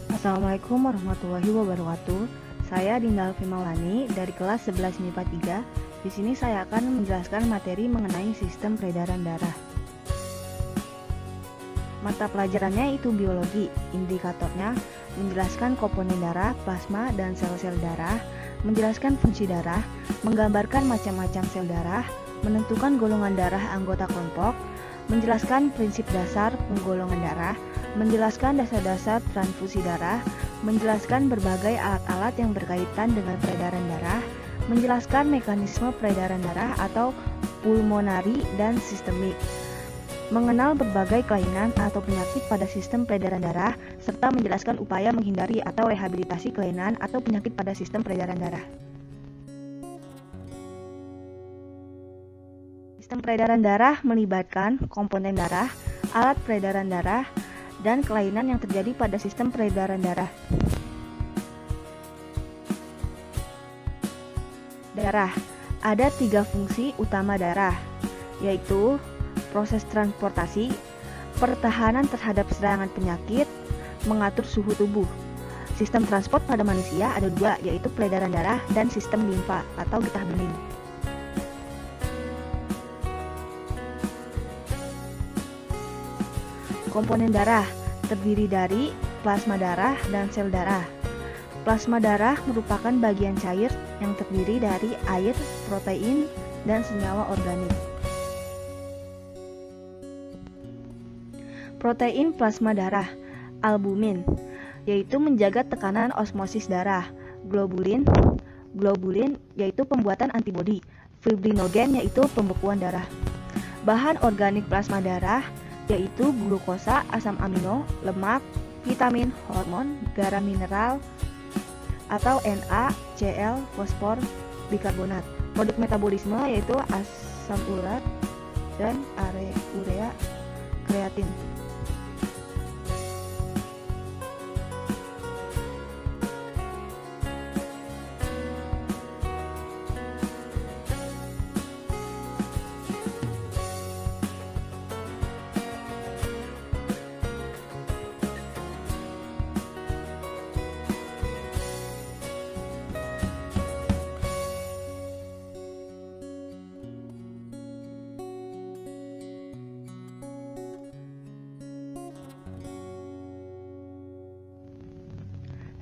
Assalamualaikum warahmatullahi wabarakatuh. Saya Dinda Alfi Maulani dari kelas 11 MIPA 3. Di sini saya akan menjelaskan materi mengenai sistem peredaran darah. Mata pelajarannya itu biologi. Indikatornya menjelaskan komponen darah, plasma, dan sel-sel darah, menjelaskan fungsi darah, menggambarkan macam-macam sel darah, menentukan golongan darah anggota kelompok, menjelaskan prinsip dasar penggolongan darah, menjelaskan dasar-dasar transfusi darah, menjelaskan berbagai alat-alat yang berkaitan dengan peredaran darah, menjelaskan mekanisme peredaran darah atau pulmonari dan sistemik, mengenal berbagai kelainan atau penyakit pada sistem peredaran darah, serta menjelaskan upaya menghindari atau rehabilitasi kelainan atau penyakit pada sistem peredaran darah. Sistem peredaran darah melibatkan komponen darah, alat peredaran darah, dan kelainan yang terjadi pada sistem peredaran darah. Darah. Ada 3 fungsi utama darah, yaitu proses transportasi, pertahanan terhadap serangan penyakit, mengatur suhu tubuh. Sistem transport pada manusia ada 2, yaitu peredaran darah dan sistem limfa atau getah bening. Komponen darah terdiri dari plasma darah dan sel darah. Plasma darah merupakan bagian cair yang terdiri dari air, protein, dan senyawa organik. Protein plasma darah, albumin, yaitu menjaga tekanan osmosis darah. Globulin yaitu pembuatan antibodi. Fibrinogen yaitu pembekuan darah. Bahan organik plasma darah yaitu glukosa, asam amino, lemak, vitamin, hormon, garam mineral atau Na, Cl, fosfor, bikarbonat. Produk metabolisme yaitu asam urat dan urea, kreatin.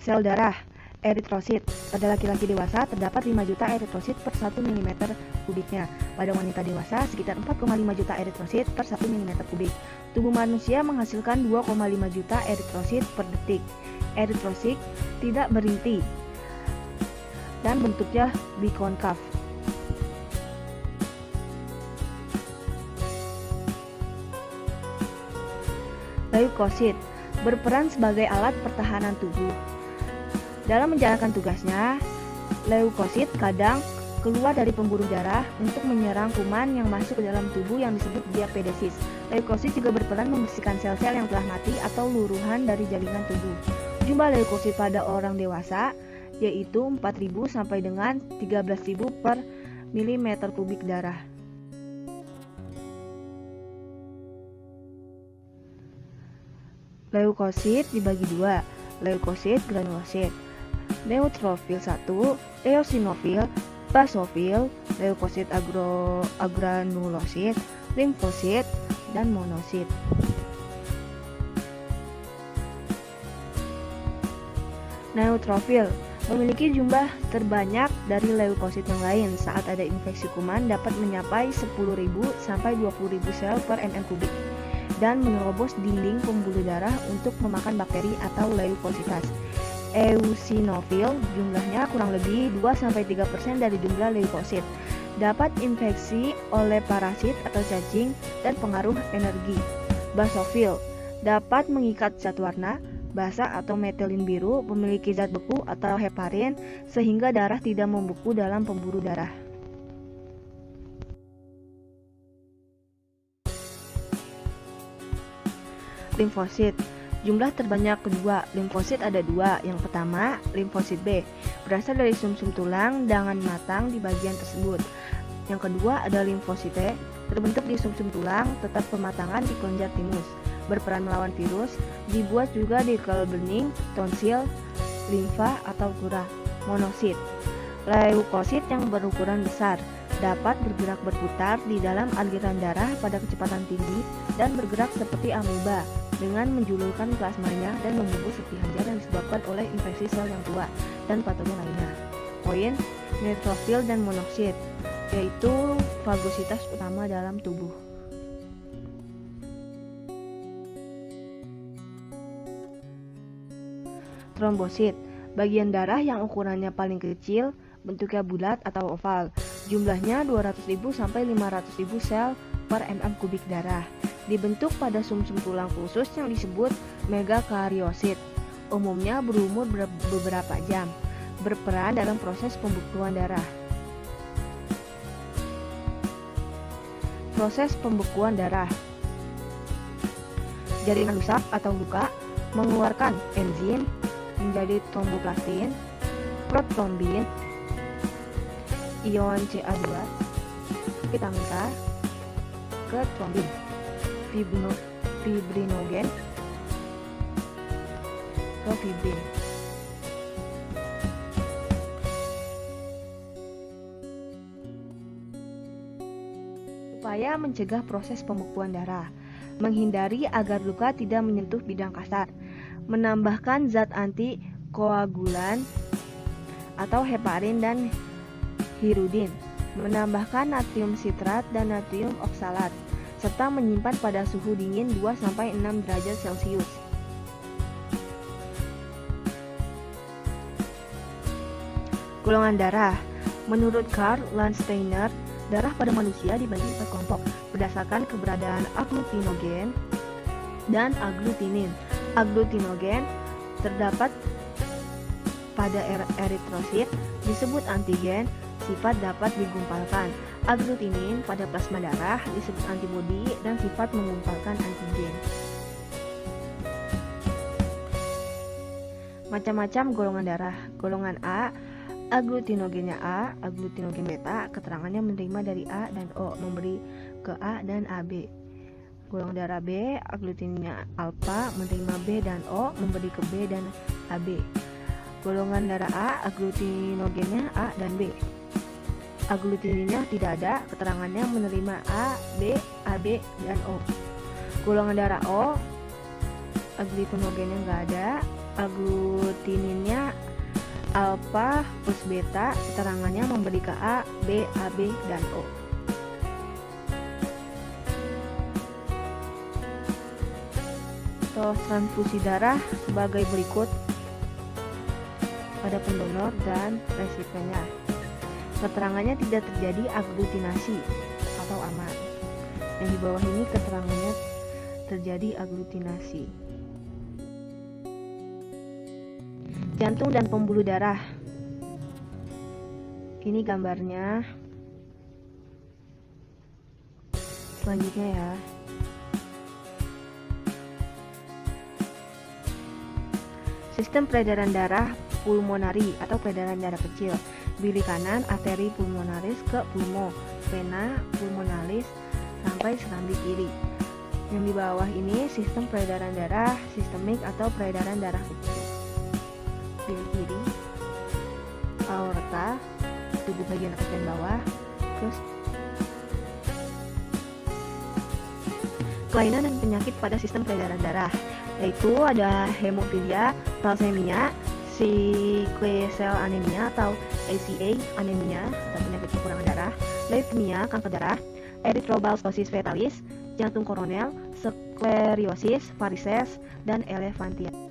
Sel darah, eritrosit. Pada laki-laki dewasa terdapat 5 juta eritrosit per 1 mm kubiknya. Pada wanita dewasa sekitar 4,5 juta eritrosit per 1 mm kubik. Tubuh manusia menghasilkan 2,5 juta eritrosit per detik. Eritrosit tidak berinti dan bentuknya bikonkav. Leukosit berperan sebagai alat pertahanan tubuh. Dalam menjalankan tugasnya, leukosit kadang keluar dari pembuluh darah untuk menyerang kuman yang masuk ke dalam tubuh yang disebut diapedesis. Leukosit juga berperan membersihkan sel-sel yang telah mati atau luruhan dari jaringan tubuh. Jumlah leukosit pada orang dewasa yaitu 4.000 sampai dengan 13.000 per mm kubik darah. Leukosit dibagi 2, leukosit granulosit. Neutrofil 1, eosinofil, basofil, leukosit agranulosit, limfosit, dan monosit. Neutrofil memiliki jumlah terbanyak dari leukosit yang lain. Saat ada infeksi kuman dapat mencapai 10.000 sampai 20.000 sel per mm kubik dan menerobos dinding pembuluh darah untuk memakan bakteri atau leukositas. Eosinofil jumlahnya kurang lebih 2-3% dari jumlah leukosit. Dapat infeksi oleh parasit atau cacing dan pengaruh energi. Basofil dapat mengikat zat warna, basa atau metilin biru, memiliki zat beku atau heparin sehingga darah tidak membeku dalam pembuluh darah. Limfosit. Jumlah terbanyak kedua, limfosit ada 2. Yang pertama, limfosit B, berasal dari sumsum tulang dengan matang di bagian tersebut. Yang kedua ada limfosit T, terbentuk di sumsum tulang, tetap pematangan di kelenjar timus. berperan melawan virus, dibuat juga di kelola bening, tonsil, limfa atau kurah. Monosit, leukosit yang berukuran besar, dapat bergerak berputar di dalam aliran darah pada kecepatan tinggi dan bergerak seperti amoeba dengan menjulurkan plasmanya dan membungkus seperti hajar yang disebabkan oleh infeksi sel yang tua dan patogen lainnya. Poin, neutrofil dan monoksit, yaitu fagositas utama dalam tubuh. Trombosit, bagian darah yang ukurannya paling kecil, bentuknya bulat atau oval. Jumlahnya 200.000 sampai 500.000 sel per mm kubik darah. Dibentuk pada sumsum tulang khusus yang disebut megakariosit. Umumnya berumur beberapa jam. Berperan dalam proses pembekuan darah. Proses pembekuan darah. Jaringan rusak atau luka mengeluarkan enzim menjadi tromboplastin, protrombin, ion Ca2, vitamin K, ke trombin, fibrinogen, ke fibrin. Upaya mencegah proses pembekuan darah, menghindari agar luka tidak menyentuh bidang kasar, menambahkan zat antikoagulan atau heparin dan hirudin, menambahkan natrium sitrat dan natrium oksalat, serta menyimpan pada suhu dingin 2-6 derajat Celcius. Golongan darah. Menurut Karl Landsteiner, darah pada manusia dibagi 4 kelompok berdasarkan keberadaan agglutinogen dan agglutinin. Agglutinogen terdapat pada eritrosit, disebut antigen, sifat dapat digumpalkan. Agglutinin pada plasma darah disebut antibodi dan sifat mengumpalkan antigen. Macam-macam golongan darah. Golongan A, agglutinogennya A, agglutinogen beta, keterangannya menerima dari A dan O, memberi ke A dan AB. Golongan darah B, agglutinnya alfa, menerima B dan O, memberi ke B dan AB. Golongan darah A, agglutinogennya A dan B. Agglutininnya tidak ada, keterangannya menerima A, B, AB, dan O. Golongan darah O, agglutinogennya nggak ada, agglutininnya alfa plus beta, keterangannya memberi ke A, B, AB, dan O. Transfusi darah sebagai berikut pada pendonor dan resipiennya. Keterangannya tidak terjadi agglutinasi atau aman. Yang di bawah ini keterangannya terjadi agglutinasi. Jantung dan pembuluh darah. Ini gambarnya. Selanjutnya ya. Sistem peredaran darah pulmonari atau peredaran darah kecil. Bili kanan arteri pulmonaris ke pulmo, vena pulmonalis sampai serambi kiri. Yang di bawah ini sistem peredaran darah sistemik atau peredaran darah kecil. Bili kiri, aorta, tubuh bagian atas dan bawah, terus kelainan dan penyakit pada sistem peredaran darah, yaitu ada hemofilia, thalassemia, sickle cell anemia atau ACA anemia atau penyakit kekurangan darah, leukemia kanker darah, erythroblastoma fetalis, jantung koroner, sklerosis, varises, dan elefantiasis.